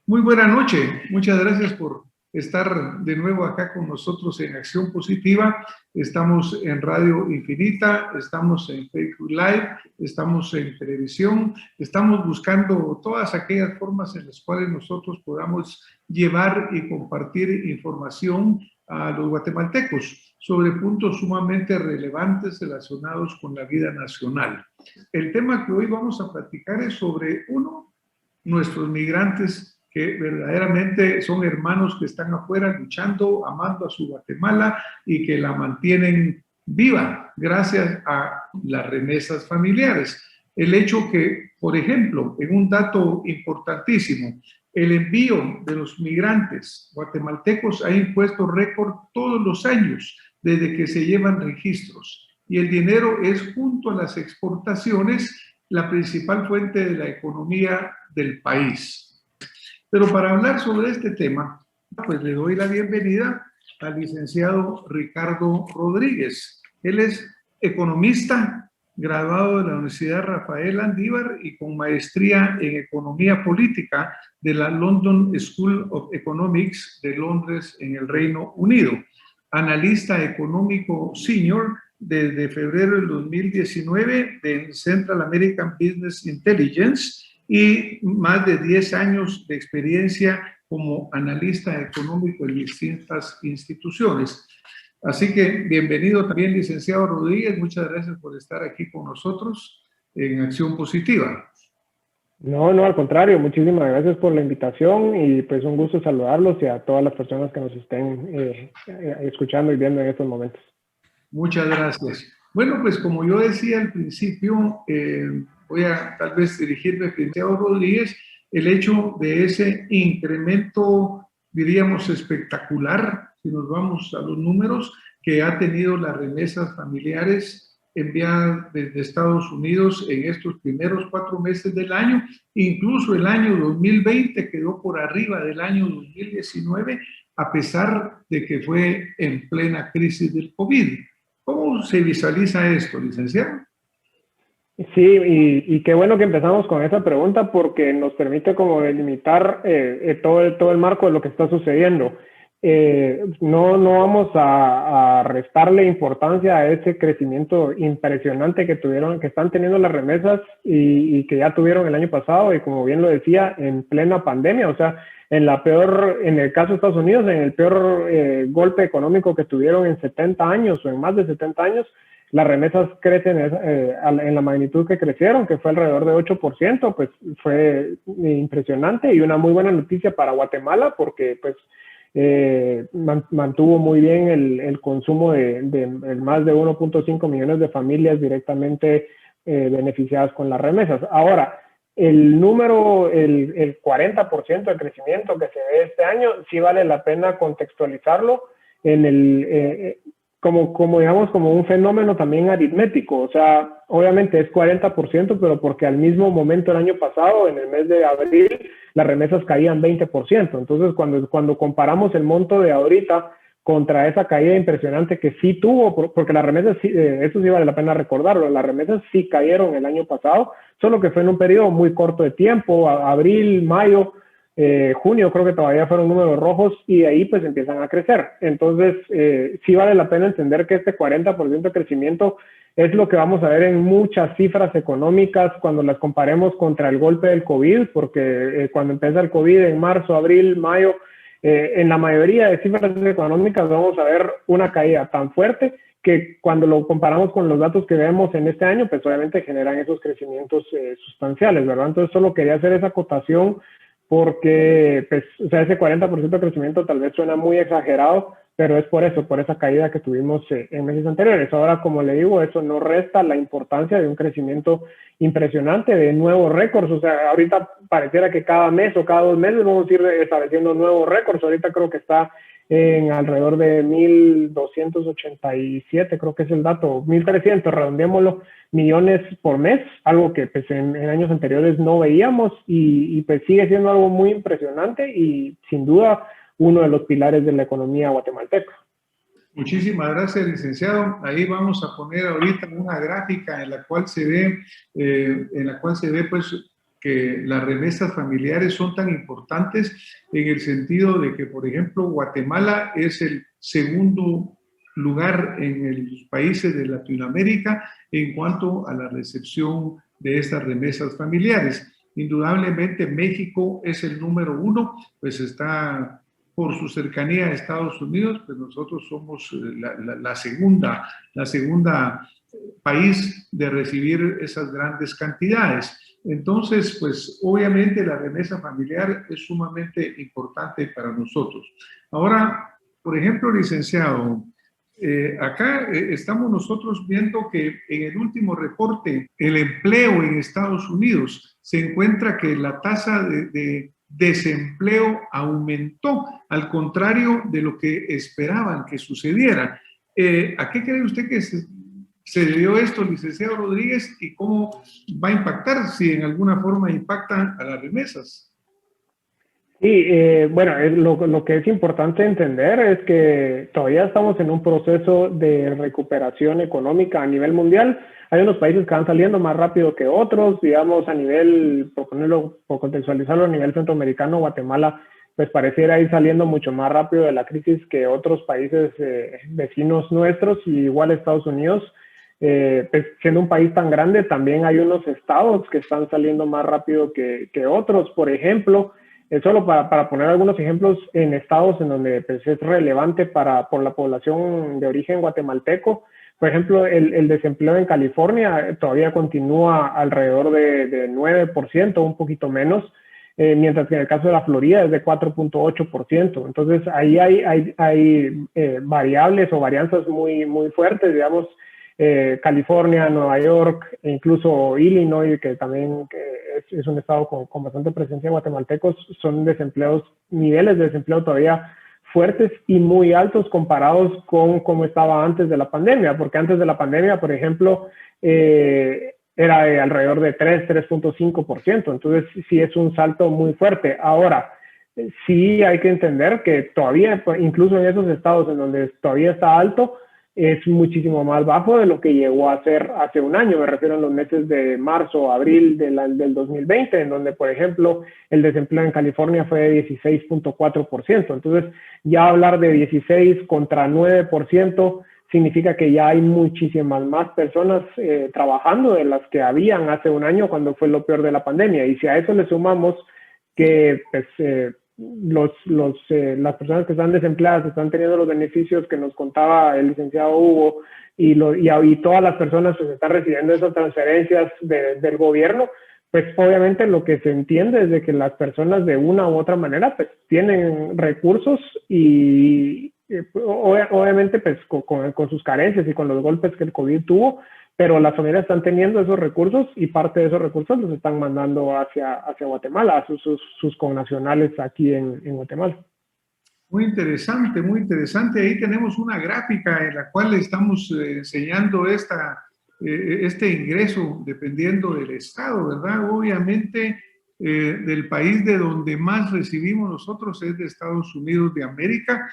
Muy buena noche, muchas gracias por estar de nuevo acá con nosotros en Acción Positiva. Estamos en Radio Infinita, estamos en Facebook Live, estamos en televisión, estamos buscando todas aquellas formas en las cuales nosotros podamos llevar y compartir información a los guatemaltecos sobre puntos sumamente relevantes relacionados con la vida nacional. El tema que hoy vamos a platicar es sobre nuestros migrantes que verdaderamente son hermanos que están afuera luchando, amando a su Guatemala y que la mantienen viva gracias a las remesas familiares. El hecho que, por ejemplo, en un dato importantísimo, el envío de los migrantes guatemaltecos ha impuesto récord todos los años desde que se llevan registros y el dinero es, junto a las exportaciones, la principal fuente de la economía del país. Pero para hablar sobre este tema, pues le doy la bienvenida al licenciado Ricardo Rodríguez. Él es economista, graduado de la Universidad Rafael Andívar y con maestría en Economía Política de la London School of Economics de Londres, en el Reino Unido. Analista económico senior desde febrero del 2019 de Central American Business Intelligence y más de 10 años de experiencia como analista económico en distintas instituciones. Así que bienvenido también, licenciado Rodríguez. Muchas gracias por estar aquí con nosotros en Acción Positiva. No, al contrario. Muchísimas gracias por la invitación y pues un gusto saludarlos y a todas las personas que nos estén escuchando y viendo en estos momentos. Muchas gracias. Bueno, pues como yo decía al principio, voy a tal vez dirigirme primero a Rodríguez, el hecho de ese incremento, diríamos, espectacular, si nos vamos a los números, que ha tenido las remesas familiares enviadas desde Estados Unidos en estos primeros 4 meses del año. Incluso el año 2020 quedó por arriba del año 2019, a pesar de que fue en plena crisis del COVID. ¿Cómo se visualiza esto, licenciado? Sí, y qué bueno que empezamos con esa pregunta porque nos permite como delimitar todo el marco de lo que está sucediendo. No vamos a restarle importancia a ese crecimiento impresionante que están teniendo las remesas y que ya tuvieron el año pasado, y como bien lo decía, en plena pandemia. O sea, en el caso de Estados Unidos, en el peor golpe económico que tuvieron en 70 años o en más de 70 años, las remesas crecen en la magnitud que crecieron, que fue alrededor de 8%, pues fue impresionante y una muy buena noticia para Guatemala porque pues mantuvo muy bien el consumo de más de 1.5 millones de familias directamente beneficiadas con las remesas. Ahora, el 40% de crecimiento que se ve este año, sí vale la pena contextualizarlo en como un fenómeno también aritmético. O sea, obviamente es 40%, pero porque al mismo momento el año pasado, en el mes de abril, las remesas caían 20%. Entonces, cuando comparamos el monto de ahorita contra esa caída impresionante que sí tuvo, porque las remesas, eso sí vale la pena recordarlo, las remesas sí cayeron el año pasado, solo que fue en un periodo muy corto de tiempo, abril, mayo, junio creo que todavía fueron números rojos, y de ahí pues empiezan a crecer. Entonces sí vale la pena entender que este 40% de crecimiento es lo que vamos a ver en muchas cifras económicas cuando las comparemos contra el golpe del COVID, porque cuando empieza el COVID en marzo, abril, mayo, en la mayoría de cifras económicas vamos a ver una caída tan fuerte que cuando lo comparamos con los datos que vemos en este año, pues obviamente generan esos crecimientos sustanciales, ¿verdad? Entonces solo quería hacer esa acotación porque, pues, o sea, ese 40% de crecimiento tal vez suena muy exagerado, pero es por eso, por esa caída que tuvimos en meses anteriores. Ahora, como le digo, eso no resta la importancia de un crecimiento impresionante, de nuevos récords. O sea, ahorita pareciera que cada mes o cada 2 meses vamos a ir estableciendo nuevos récords. Ahorita creo que está en alrededor de 1.287, creo que es el dato, 1.300, redondeémoslo, millones por mes, algo que pues en años anteriores no veíamos, y pues sigue siendo algo muy impresionante y sin duda uno de los pilares de la economía guatemalteca. Muchísimas gracias, licenciado. Ahí vamos a poner ahorita una gráfica en la cual se ve pues que las remesas familiares son tan importantes en el sentido de que, por ejemplo, Guatemala es el segundo lugar en los países de Latinoamérica en cuanto a la recepción de estas remesas familiares. Indudablemente México es el número uno, pues está por su cercanía a Estados Unidos, pues nosotros somos la segunda país de recibir esas grandes cantidades. Entonces, pues obviamente la remesa familiar es sumamente importante para nosotros. Ahora, por ejemplo, licenciado, acá estamos nosotros viendo que en el último reporte, el empleo en Estados Unidos se encuentra que la tasa de desempleo aumentó, al contrario de lo que esperaban que sucediera. ¿A qué cree usted que se debió esto, licenciado Rodríguez, y cómo va a impactar, si en alguna forma impacta a las remesas? Sí, bueno, lo que es importante entender es que todavía estamos en un proceso de recuperación económica a nivel mundial. Hay unos países que van saliendo más rápido que otros, digamos, a nivel, por contextualizarlo, a nivel centroamericano, Guatemala, pues pareciera ir saliendo mucho más rápido de la crisis que otros países vecinos nuestros, y igual Estados Unidos. Pues siendo un país tan grande, también hay unos estados que están saliendo más rápido que otros. Por ejemplo, solo para poner algunos ejemplos, en estados en donde pues, es relevante por la población de origen guatemalteco, por ejemplo, el desempleo en California todavía continúa alrededor de 9%, un poquito menos, mientras que en el caso de la Florida es de 4.8%. Entonces, ahí hay variables o varianzas muy fuertes, digamos. California, Nueva York e incluso Illinois, que también es un estado con bastante presencia de guatemaltecos, son niveles de desempleo todavía fuertes y muy altos comparados con cómo estaba antes de la pandemia, porque antes de la pandemia, por ejemplo, era de alrededor de 3.5%, entonces sí es un salto muy fuerte. Ahora, sí hay que entender que todavía, incluso en esos estados en donde todavía está alto, es muchísimo más bajo de lo que llegó a ser hace un año. Me refiero a los meses de marzo, abril del 2020, en donde, por ejemplo, el desempleo en California fue de 16.4%. Entonces, ya hablar de 16 contra 9% significa que ya hay muchísimas más personas trabajando de las que habían hace un año cuando fue lo peor de la pandemia. Y si a eso le sumamos que pues, las personas que están desempleadas están teniendo los beneficios que nos contaba el licenciado Hugo, y todas las personas pues están recibiendo esas transferencias del gobierno, pues obviamente lo que se entiende es de que las personas de una u otra manera pues tienen recursos y obviamente pues con sus carencias y con los golpes que el COVID tuvo, pero las familias están teniendo esos recursos y parte de esos recursos los están mandando hacia Guatemala, a sus connacionales aquí en Guatemala. Muy interesante, muy interesante. Ahí tenemos una gráfica en la cual estamos enseñando este ingreso dependiendo del estado, ¿verdad? Obviamente, del país de donde más recibimos nosotros es de Estados Unidos de América,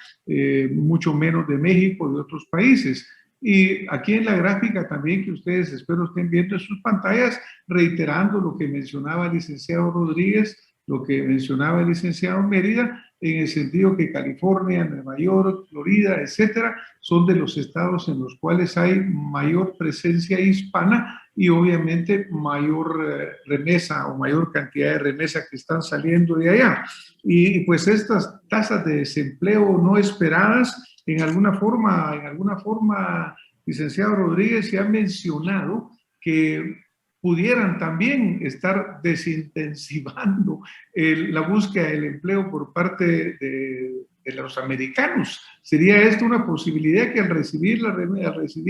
mucho menos de México y de otros países. Y aquí en la gráfica también, que ustedes espero estén viendo en sus pantallas, reiterando lo que mencionaba el licenciado Rodríguez, lo que mencionaba el licenciado Mérida, en el sentido que California, Nueva York, Florida, etcétera, son de los estados en los cuales hay mayor presencia hispana y obviamente mayor remesa o mayor cantidad de remesa que están saliendo de allá. Y pues estas tasas de desempleo no esperadas, en alguna forma, licenciado Rodríguez, se ha mencionado que pudieran también estar desintensivando la búsqueda del empleo por parte de los americanos. ¿Sería esto una posibilidad que al recibir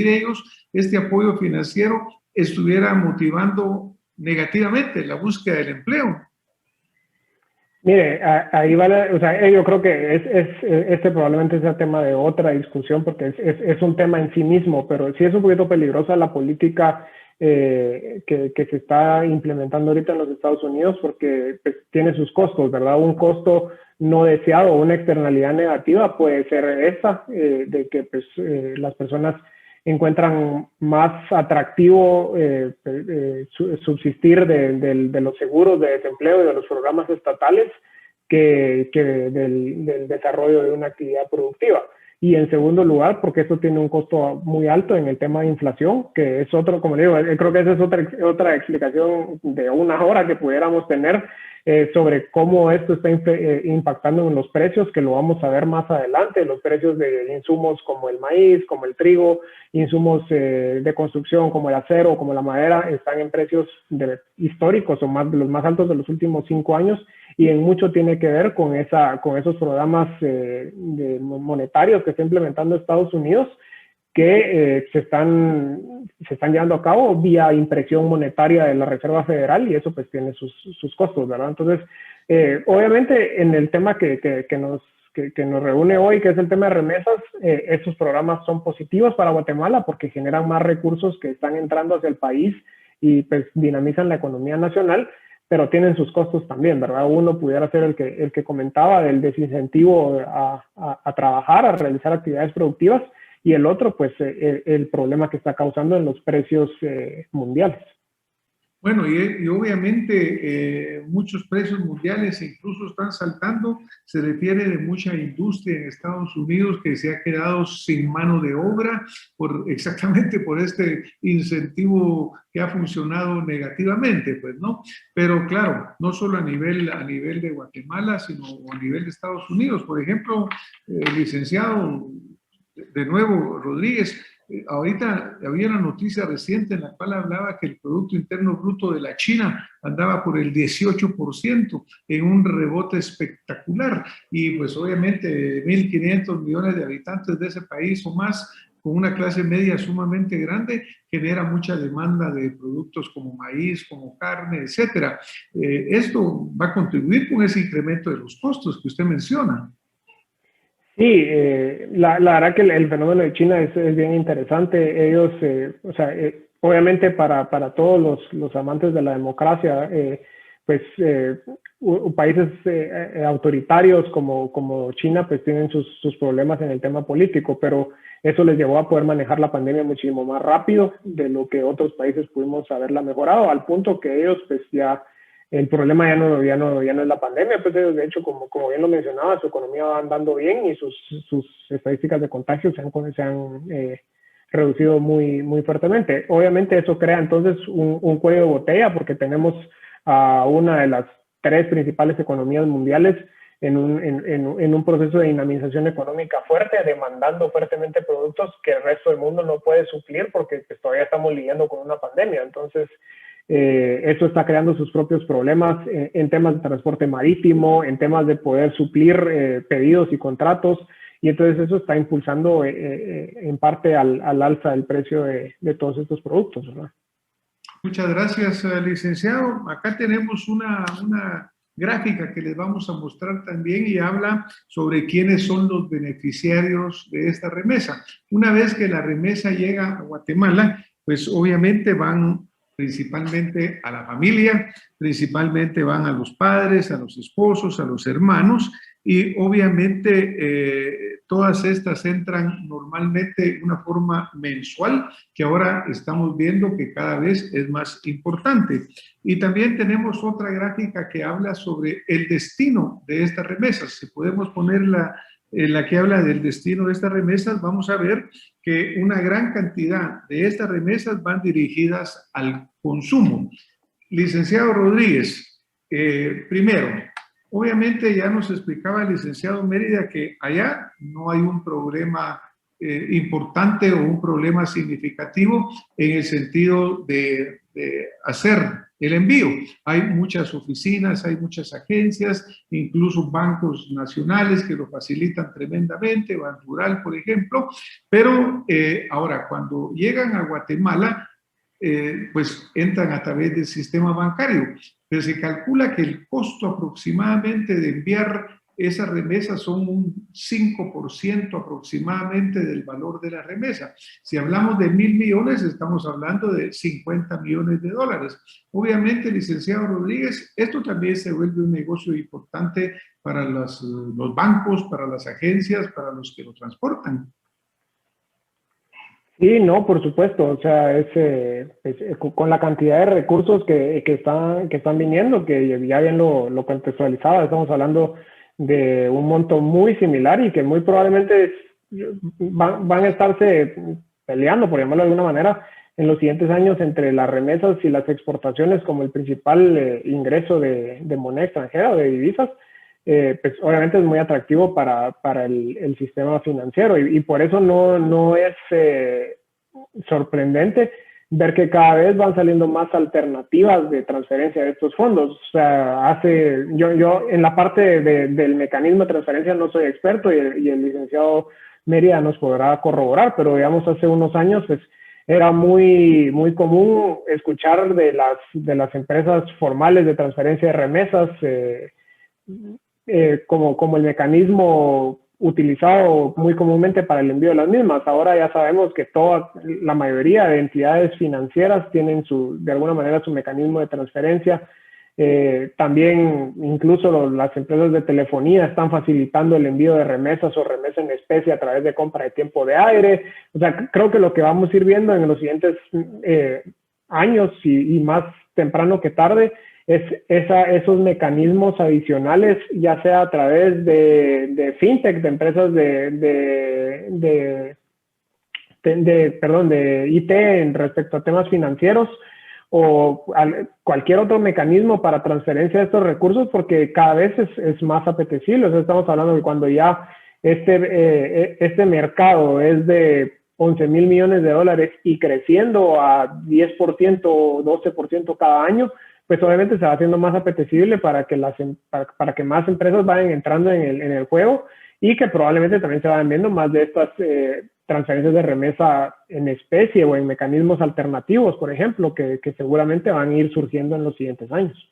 ellos este apoyo financiero estuviera motivando negativamente la búsqueda del empleo? Mire, ahí vale, o sea, yo creo que este probablemente sea tema de otra discusión porque es un tema en sí mismo, pero sí es un poquito peligrosa la política que se está implementando ahorita en los Estados Unidos porque pues, tiene sus costos, ¿verdad? Un costo no deseado o una externalidad negativa puede ser esa, de que pues, las personas encuentran más atractivo subsistir de los seguros de desempleo y de los programas estatales que del desarrollo de una actividad productiva. Y en segundo lugar, porque eso tiene un costo muy alto en el tema de inflación, que es otro, como le digo, creo que esa es otra explicación de una hora que pudiéramos tener sobre cómo esto está impactando en los precios, que lo vamos a ver más adelante, los precios de insumos como el maíz, como el trigo, insumos de construcción como el acero, como la madera, están en precios históricos o los más altos de los últimos 5 años, y en mucho tiene que ver con esos programas monetarios que está implementando Estados Unidos, que se están llevando a cabo vía impresión monetaria de la Reserva Federal, y eso pues tiene sus costos, ¿verdad? Entonces, obviamente en el tema que nos reúne hoy, que es el tema de remesas, estos programas son positivos para Guatemala porque generan más recursos que están entrando hacia el país y pues dinamizan la economía nacional, pero tienen sus costos también, ¿verdad? Uno pudiera ser el que comentaba del desincentivo a trabajar, a realizar actividades productivas, y el otro, pues, el problema que está causando en los precios mundiales. Bueno, y obviamente muchos precios mundiales incluso están saltando. Se refiere de mucha industria en Estados Unidos que se ha quedado sin mano de obra exactamente por este incentivo que ha funcionado negativamente, pues, ¿no? Pero claro, no solo a nivel de Guatemala, sino a nivel de Estados Unidos. Por ejemplo, licenciado, de nuevo, Rodríguez, ahorita había una noticia reciente en la cual hablaba que el Producto Interno Bruto de la China andaba por el 18% en un rebote espectacular, y pues obviamente 1.500 millones de habitantes de ese país o más, con una clase media sumamente grande, genera mucha demanda de productos como maíz, como carne, etcétera. Esto va a contribuir con ese incremento de los costos que usted menciona. Sí, la verdad que el fenómeno de China es bien interesante. Ellos, obviamente para todos los amantes de la democracia, países autoritarios como China pues tienen sus problemas en el tema político, pero eso les llevó a poder manejar la pandemia muchísimo más rápido de lo que otros países pudimos haberla mejorado, al punto que ellos pues ya el problema ya no es la pandemia, pues ellos, de hecho, como bien lo mencionaba, su economía va andando bien y sus estadísticas de contagio se han reducido muy fuertemente. Obviamente eso crea entonces un cuello de botella, porque tenemos a una de las 3 principales economías mundiales en un proceso de dinamización económica fuerte, demandando fuertemente productos que el resto del mundo no puede suplir porque pues, todavía estamos lidiando con una pandemia. Entonces, eso está creando sus propios problemas en temas de transporte marítimo, en temas de poder suplir pedidos y contratos, y entonces eso está impulsando en parte al alza del precio de todos estos productos, ¿verdad? Muchas gracias, licenciado. Acá tenemos una gráfica que les vamos a mostrar también, y habla sobre quiénes son los beneficiarios de esta remesa. Una vez que la remesa llega a Guatemala, pues obviamente van principalmente a la familia, principalmente van a los padres, a los esposos, a los hermanos, y obviamente todas estas entran normalmente de una forma mensual, que ahora estamos viendo que cada vez es más importante. Y también tenemos otra gráfica que habla sobre el destino de estas remesas. Si podemos poner la que habla del destino de estas remesas, vamos a ver que una gran cantidad de estas remesas van dirigidas al consumo. Licenciado Rodríguez, primero, obviamente ya nos explicaba el licenciado Mérida que allá no hay un problema importante o un problema significativo en el sentido de hacer el envío. Hay muchas oficinas, hay muchas agencias, incluso bancos nacionales que lo facilitan tremendamente, Ban Rural, por ejemplo, pero ahora cuando llegan a Guatemala, pues entran a través del sistema bancario, pero se calcula que el costo aproximadamente de enviar esas remesas son un 5% aproximadamente del valor de la remesa. Si hablamos de 1.000 millones, estamos hablando de 50 millones de dólares. Obviamente, licenciado Rodríguez, esto también se vuelve un negocio importante para los bancos, para las agencias, para los que lo transportan. Sí, no, por supuesto, o sea, con la cantidad de recursos que están viniendo, que ya bien lo contextualizaba, estamos hablando de un monto muy similar y que muy probablemente van a estarse peleando, por llamarlo de alguna manera, en los siguientes años entre las remesas y las exportaciones como el principal ingreso de moneda extranjera o de divisas. Pues obviamente es muy atractivo para el sistema financiero y por eso no es sorprendente ver que cada vez van saliendo más alternativas de transferencia de estos fondos. O sea, yo en la parte del mecanismo de transferencia no soy experto y el licenciado Mérida nos podrá corroborar, pero digamos hace unos años pues era muy común escuchar de las empresas formales de transferencia de remesas como el mecanismo utilizado muy comúnmente para el envío de las mismas. Ahora ya sabemos que la mayoría de entidades financieras tienen de alguna manera su mecanismo de transferencia. También incluso las empresas de telefonía están facilitando el envío de remesas o remesas en especie a través de compra de tiempo de aire. O sea, creo que lo que vamos a ir viendo en los siguientes años y más temprano que tarde es esos mecanismos adicionales, ya sea a través de fintech, de empresas de IT respecto a temas financieros, o cualquier otro mecanismo para transferencia de estos recursos, porque cada vez es más apetecible. O sea, estamos hablando de cuando ya este mercado es de 11,000 millones de dólares y creciendo a 10% o 12% cada año, pues obviamente se va haciendo más apetecible para que más empresas vayan entrando en el juego y que probablemente también se vayan viendo más de estas transferencias de remesa en especie o en mecanismos alternativos, por ejemplo, que seguramente van a ir surgiendo en los siguientes años.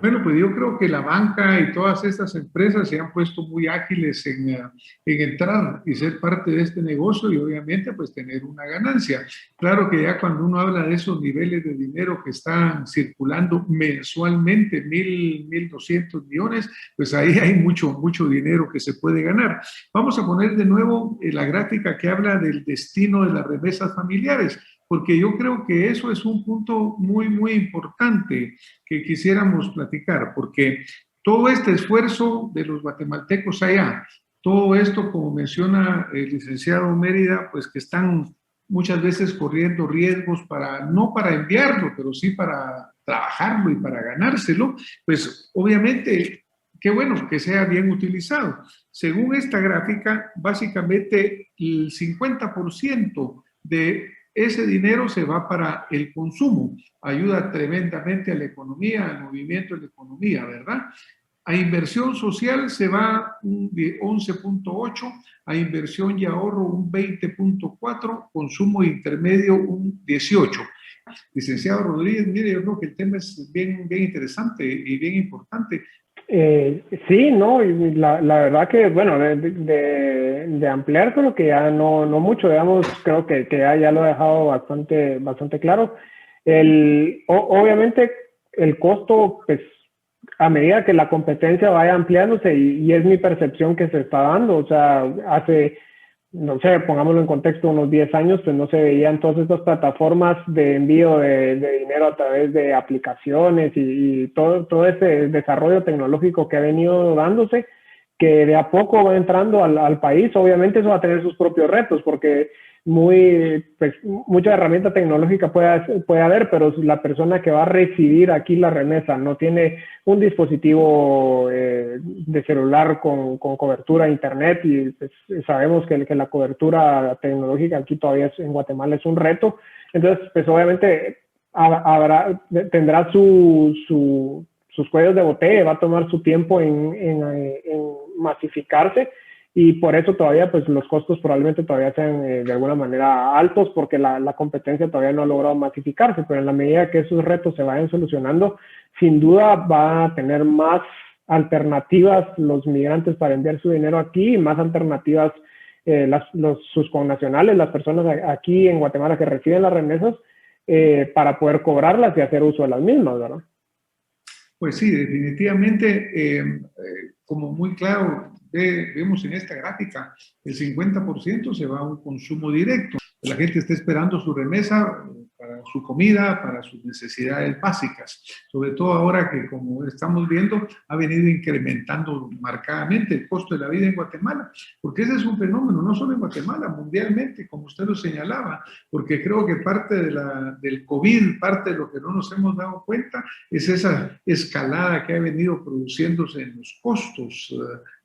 Bueno, pues yo creo que la banca y todas estas empresas se han puesto muy ágiles en entrar y ser parte de este negocio y obviamente pues tener una ganancia. Claro que ya cuando uno habla de esos niveles de dinero que están circulando mensualmente, 1,200 millones, pues ahí hay mucho dinero que se puede ganar. Vamos a poner de nuevo la gráfica que habla del destino de las remesas familiares, porque yo creo que eso es un punto muy importante que quisiéramos platicar, porque todo este esfuerzo de los guatemaltecos allá, todo esto, como menciona el licenciado Mérida, pues que están muchas veces corriendo riesgos no para enviarlo, pero sí para trabajarlo y para ganárselo, pues obviamente, qué bueno que sea bien utilizado. Según esta gráfica, básicamente el 50% de ese dinero se va para el consumo, ayuda tremendamente a la economía, al movimiento de la economía, ¿verdad? A inversión social se va un 11,8, a inversión y ahorro un 20,4, consumo intermedio un 18. Licenciado Rodríguez, mire, yo creo que el tema es bien interesante y bien importante. Sí, no, y la verdad que, bueno, de ampliar creo que ya no mucho, digamos, creo que ya lo he dejado bastante claro. Obviamente el costo, pues, a medida que la competencia vaya ampliándose y es mi percepción que se está dando, o sea, no sé, pongámoslo en contexto, unos 10 años, pues no se veían todas estas plataformas de envío de dinero a través de aplicaciones y todo ese desarrollo tecnológico que ha venido dándose, que de a poco va entrando al país. Obviamente eso va a tener sus propios retos, porque mucha herramienta tecnológica puede haber, pero la persona que va a recibir aquí la remesa no tiene un dispositivo de celular con cobertura a internet y pues, sabemos que la cobertura tecnológica aquí todavía en Guatemala es un reto. Entonces, pues obviamente tendrá sus cuellos de botella, va a tomar su tiempo en masificarse. Y por eso todavía pues los costos probablemente todavía sean de alguna manera altos, porque la competencia todavía no ha logrado masificarse, pero en la medida que esos retos se vayan solucionando, sin duda va a tener más alternativas los migrantes para enviar su dinero aquí, y más alternativas sus connacionales, las personas aquí en Guatemala que reciben las remesas, para poder cobrarlas y hacer uso de las mismas, ¿verdad? Pues sí, definitivamente, como muy claro vemos en esta gráfica, el 50% se va a un consumo directo. La gente está esperando su remesa para su comida, para sus necesidades básicas. Sobre todo ahora que, como estamos viendo, ha venido incrementando marcadamente el costo de la vida en Guatemala, porque ese es un fenómeno, no solo en Guatemala, mundialmente, como usted lo señalaba, porque creo que parte del COVID, parte de lo que no nos hemos dado cuenta, es esa escalada que ha venido produciéndose en los costos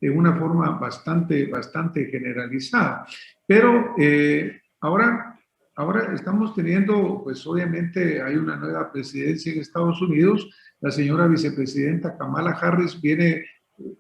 de una forma bastante generalizada. Pero ahora estamos teniendo, pues obviamente hay una nueva presidencia en Estados Unidos. La señora vicepresidenta Kamala Harris viene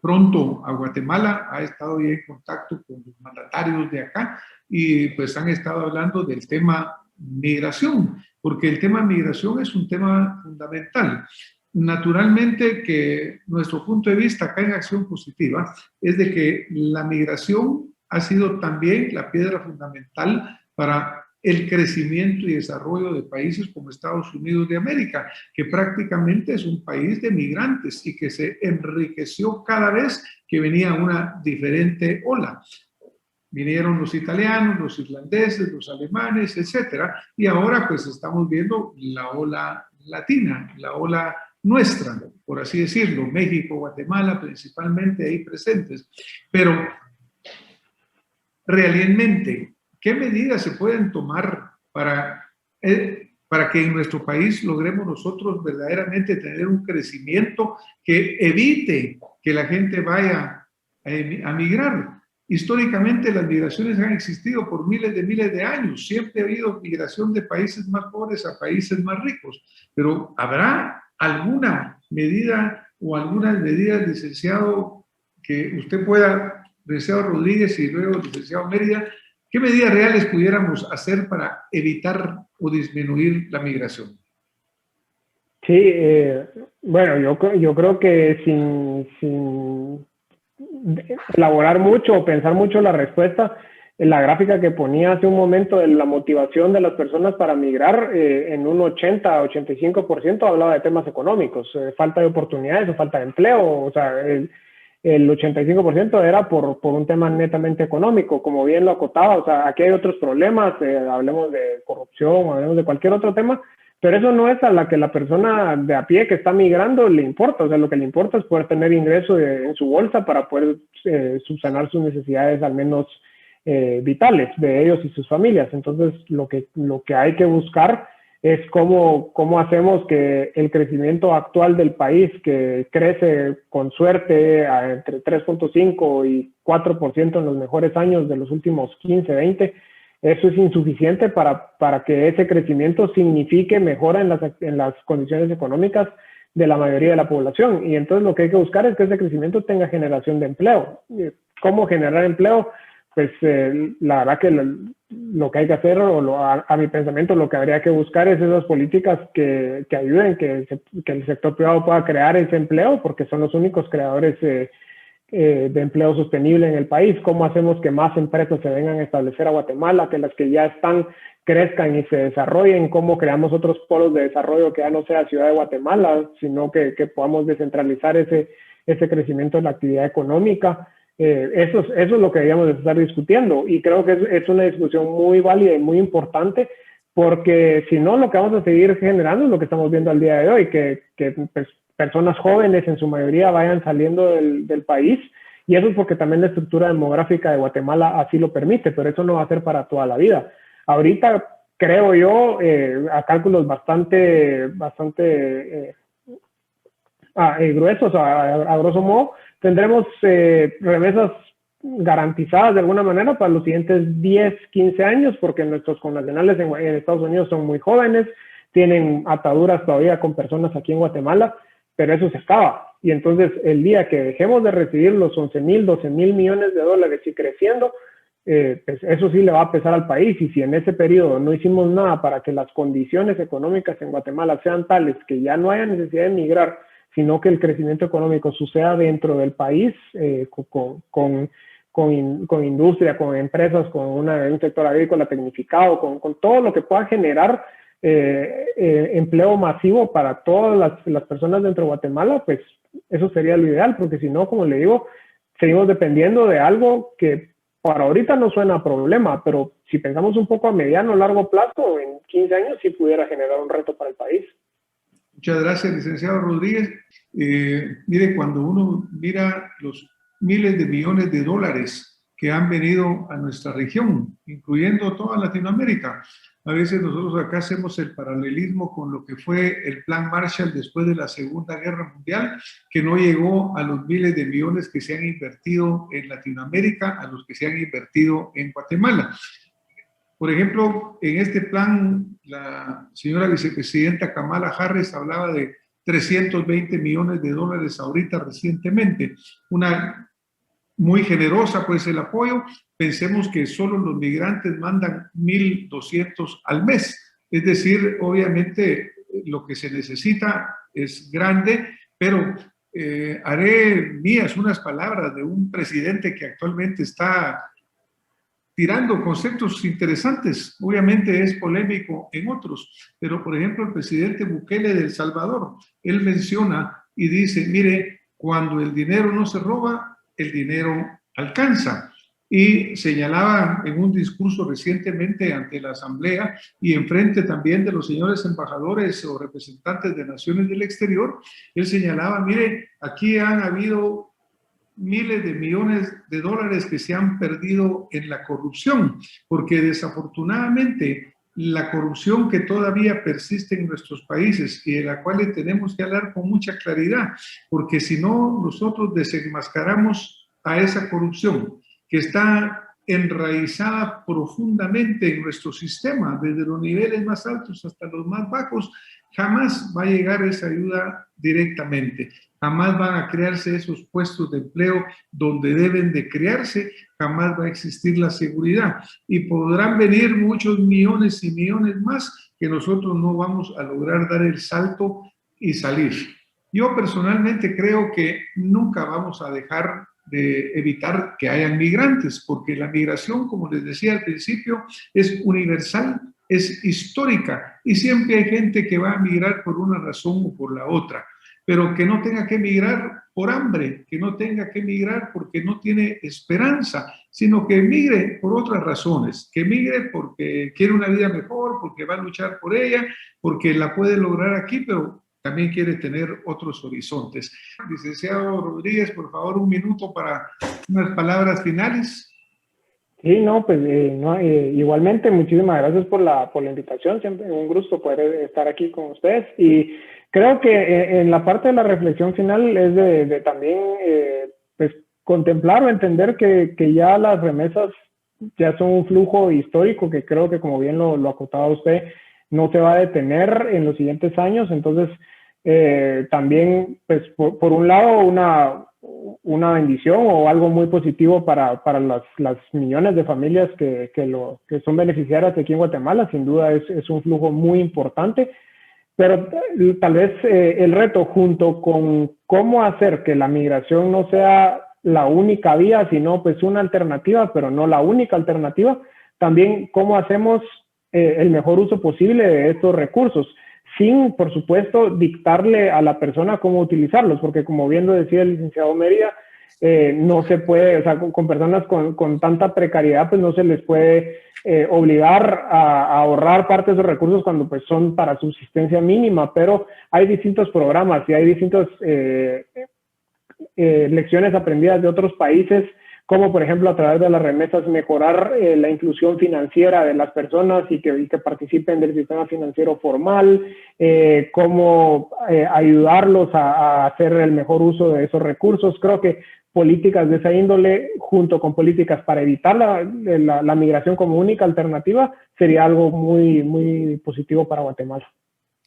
pronto a Guatemala, ha estado ya en contacto con los mandatarios de acá y pues han estado hablando del tema migración, porque el tema migración es un tema fundamental. Naturalmente que nuestro punto de vista acá en Acción Positiva es de que la migración ha sido también la piedra fundamental para el crecimiento y desarrollo de países como Estados Unidos de América, que prácticamente es un país de migrantes y que se enriqueció cada vez que venía una diferente ola. Vinieron los italianos, los irlandeses, los alemanes, etcétera, y ahora pues estamos viendo la ola latina, la ola nuestra, por así decirlo, México, Guatemala, principalmente ahí presentes. Pero realmente, ¿qué medidas se pueden tomar para que en nuestro país logremos nosotros verdaderamente tener un crecimiento que evite que la gente vaya a migrar? Históricamente las migraciones han existido por miles de años, siempre ha habido migración de países más pobres a países más ricos, pero ¿habrá alguna medida o algunas medidas, licenciado, que usted pueda, licenciado Rodríguez y luego licenciado Mérida, qué medidas reales pudiéramos hacer para evitar o disminuir la migración? Sí, bueno, yo creo que sin elaborar mucho o pensar mucho la respuesta, en la gráfica que ponía hace un momento de la motivación de las personas para migrar, en un 80-85% hablaba de temas económicos, falta de oportunidades o falta de empleo, o sea, el 85% era por un tema netamente económico, como bien lo acotaba. O sea, aquí hay otros problemas, hablemos de corrupción, hablemos de cualquier otro tema, pero eso no es a la que la persona de a pie que está migrando le importa. O sea, lo que le importa es poder tener ingreso en su bolsa para poder subsanar sus necesidades, al menos vitales, de ellos y sus familias. Entonces, lo que hay que buscar es cómo hacemos que el crecimiento actual del país, que crece con suerte entre 3.5 y 4% en los mejores años de los últimos 15, 20, eso es insuficiente para que ese crecimiento signifique mejora en las condiciones económicas de la mayoría de la población. Y entonces lo que hay que buscar es que ese crecimiento tenga generación de empleo. ¿Cómo generar empleo? Pues la verdad que lo que hay que hacer, a mi pensamiento, lo que habría que buscar es esas políticas que ayuden, que el sector privado pueda crear ese empleo, porque son los únicos creadores de empleo sostenible en el país. ¿Cómo hacemos que más empresas se vengan a establecer a Guatemala, que las que ya están crezcan y se desarrollen? ¿Cómo creamos otros polos de desarrollo que ya no sea Ciudad de Guatemala, sino que podamos descentralizar ese crecimiento de la actividad económica? Eso es lo que deberíamos estar discutiendo, y creo que es una discusión muy válida y muy importante, porque si no, lo que vamos a seguir generando es lo que estamos viendo al día de hoy, que pues, personas jóvenes en su mayoría vayan saliendo del país, y eso es porque también la estructura demográfica de Guatemala así lo permite, pero eso no va a ser para toda la vida. Ahorita creo yo, a cálculos bastante gruesos, a grosso modo, tendremos remesas garantizadas de alguna manera para los siguientes 10, 15 años, porque nuestros connacionales en Estados Unidos son muy jóvenes, tienen ataduras todavía con personas aquí en Guatemala, pero eso se acaba. Y entonces el día que dejemos de recibir los 11,000, 12,000 millones de dólares y creciendo, pues eso sí le va a pesar al país. Y si en ese periodo no hicimos nada para que las condiciones económicas en Guatemala sean tales que ya no haya necesidad de migrar, sino que el crecimiento económico suceda dentro del país, con industria, con empresas, con un sector agrícola tecnificado, con todo lo que pueda generar empleo masivo para todas las personas dentro de Guatemala, pues eso sería lo ideal, porque si no, como le digo, seguimos dependiendo de algo que para ahorita no suena a problema, pero si pensamos un poco a mediano o largo plazo, en 15 años sí pudiera generar un reto para el país. Muchas gracias, licenciado Rodríguez. Mire, cuando uno mira los miles de millones de dólares que han venido a nuestra región, incluyendo toda Latinoamérica, a veces nosotros acá hacemos el paralelismo con lo que fue el Plan Marshall después de la Segunda Guerra Mundial, que no llegó a los miles de millones que se han invertido en Latinoamérica, a los que se han invertido en Guatemala. Por ejemplo, en este plan, la señora vicepresidenta Kamala Harris hablaba de 320 millones de dólares ahorita recientemente. Una muy generosa, pues, el apoyo. Pensemos que solo los migrantes mandan 1.200 al mes. Es decir, obviamente lo que se necesita es grande, pero haré mías unas palabras de un presidente que actualmente está tirando conceptos interesantes. Obviamente es polémico en otros, pero por ejemplo el presidente Bukele de El Salvador, él menciona y dice, mire, cuando el dinero no se roba, el dinero alcanza. Y señalaba en un discurso recientemente ante la Asamblea y enfrente también de los señores embajadores o representantes de naciones del exterior, él señalaba, mire, aquí han habido miles de millones de dólares que se han perdido en la corrupción, porque desafortunadamente la corrupción que todavía persiste en nuestros países y de la cual tenemos que hablar con mucha claridad, porque si no nosotros desenmascaramos a esa corrupción que está enraizada profundamente en nuestro sistema, desde los niveles más altos hasta los más bajos, jamás va a llegar esa ayuda directamente, jamás van a crearse esos puestos de empleo donde deben de crearse, jamás va a existir la seguridad y podrán venir muchos millones y millones más que nosotros no vamos a lograr dar el salto y salir. Yo personalmente creo que nunca vamos a dejar de evitar que hayan migrantes, porque la migración, como les decía al principio, es universal, es histórica y siempre hay gente que va a migrar por una razón o por la otra, pero que no tenga que migrar por hambre, que no tenga que migrar porque no tiene esperanza, sino que migre por otras razones, que migre porque quiere una vida mejor, porque va a luchar por ella, porque la puede lograr aquí, pero también quiere tener otros horizontes. Licenciado Rodríguez, por favor, un minuto para unas palabras finales. Sí, no, pues igualmente, muchísimas gracias por la invitación, siempre un gusto poder estar aquí con ustedes y creo que en la parte de la reflexión final es de también pues contemplar o entender que ya las remesas ya son un flujo histórico que creo que como bien lo acotaba usted, no se va a detener en los siguientes años, entonces también pues por un lado una bendición o algo muy positivo para las millones de familias que son beneficiarias aquí en Guatemala. Sin duda es un flujo muy importante, pero tal vez el reto junto con cómo hacer que la migración no sea la única vía, sino pues una alternativa, pero no la única alternativa, también cómo hacemos el mejor uso posible de estos recursos, sin, por supuesto, dictarle a la persona cómo utilizarlos, porque como bien lo decía el licenciado Mérida, no se puede, o sea, con personas con tanta precariedad, pues no se les puede obligar a ahorrar parte de esos recursos cuando pues son para subsistencia mínima, pero hay distintos programas y hay distintas lecciones aprendidas de otros países, como por ejemplo a través de las remesas mejorar la inclusión financiera de las personas y que participen del sistema financiero formal, cómo ayudarlos a hacer el mejor uso de esos recursos. Creo que políticas de esa índole, junto con políticas para evitar la migración como única alternativa, sería algo muy, muy positivo para Guatemala.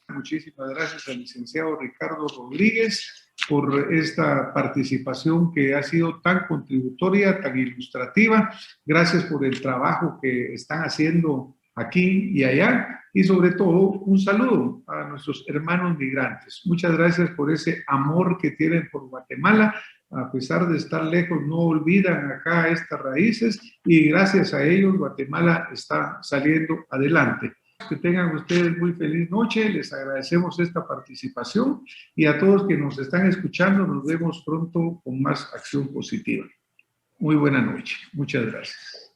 Muchísimas gracias al licenciado Ricardo Rodríguez por esta participación que ha sido tan contributoria, tan ilustrativa. Gracias por el trabajo que están haciendo aquí y allá y sobre todo un saludo a nuestros hermanos migrantes. Muchas gracias por ese amor que tienen por Guatemala. A pesar de estar lejos, no olvidan acá estas raíces y gracias a ellos Guatemala está saliendo adelante. Que tengan ustedes muy feliz noche, les agradecemos esta participación y a todos que nos están escuchando, nos vemos pronto con más acción positiva. muy buena noche. Muchas gracias.